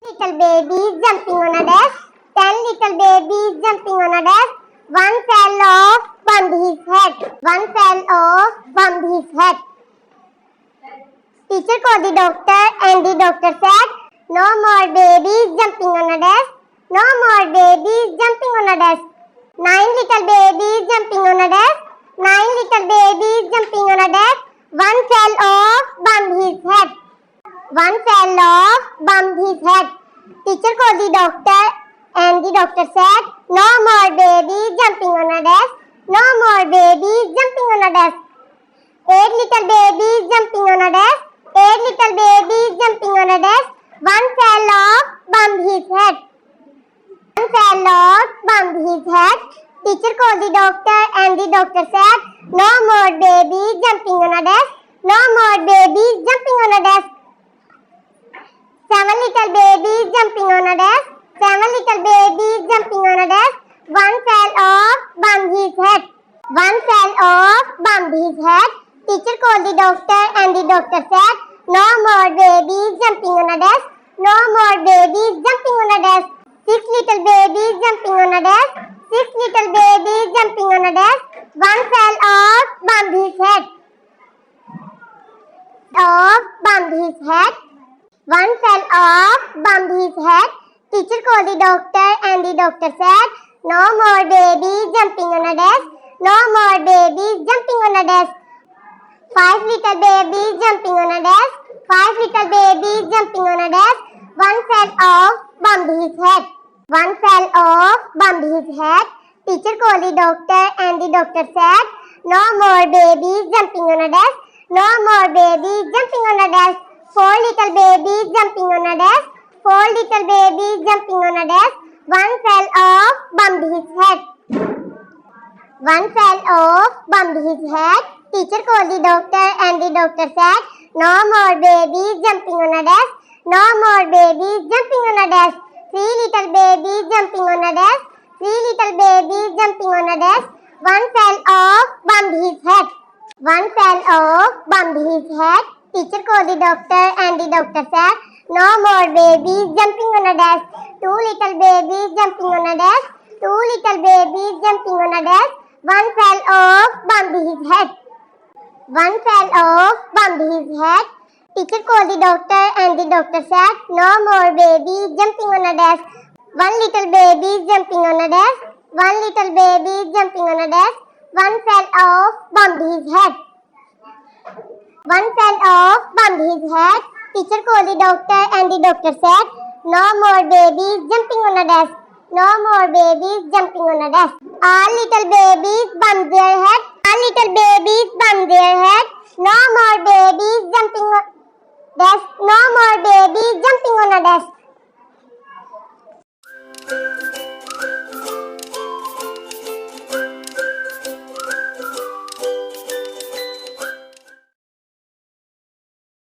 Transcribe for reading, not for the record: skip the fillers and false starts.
Little babies jumping on a desk. 10 little babies jumping on a desk. One fell off, bumped his head. One fell off, bumped his head. Teacher called the doctor and the doctor said, no more babies jumping on a desk. No more babies jumping on a desk. 9 little babies jumping on a desk. 9 little babies jumping on a desk. One fell off, bumped his head. One fell off, bumped his head. Teacher called the doctor and the doctor said, no more babies jumping on a desk. No more babies jumping on a desk. 8 little babies jumping on a desk. 8 little babies jumping on a desk. One fell off, bumped his head. One fell off, bumped his head. Teacher called the doctor and the doctor said, no more babies jumping on a desk. No more babies jumping on a desk. 7 little babies jumping on a desk. 7 little babies jumping on a desk. One fell off, bumped his head. One fell off, bumped his head. Teacher called the doctor and the doctor said, no more babies jumping on a desk. No more babies jumping on a desk. 6 little babies jumping on a desk. 6 little babies jumping on a desk. One fell off, bumped his head. Off, bumped his head. One fell off, bumped his head. Teacher called the doctor and the doctor said, no more babies jumping on a desk. No more babies jumping on a desk. 5 little babies jumping on a desk. 5 little babies jumping on a desk. One fell off, bumped his head. One fell off, bumped his head. Teacher called the doctor and the doctor said, no more babies jumping on a desk. No more babies jumping on a desk. 4 little babies jumping on a desk. 4 little babies jumping on a desk. One fell off, bumped his head. One fell off, bumped his head. Teacher called the doctor and the doctor said, no more babies jumping on a desk. No more babies jumping on a desk. 3 little babies jumping on a desk. 3 little babies jumping on a desk. One fell off, bumped his head. One fell off, bumped his head. Teacher called the doctor and the doctor said, no more babies jumping on a desk. 2 little babies jumping on a desk. 2 little babies jumping on a desk. One fell off, bumped his head. One fell off, bumped his head. Teacher called the doctor and the doctor said, no more babies jumping on a desk. 1 little baby jumping on a desk. 1 little baby jumping on a desk. One fell off, bumped his head. One fell off, bumped his head. Teacher called the doctor and the doctor said, no more babies jumping on a desk. No more babies jumping on a desk. All little babies bumped their head. All little babies bumped their head. No more babies jumping on desk. No more babies jumping on a desk.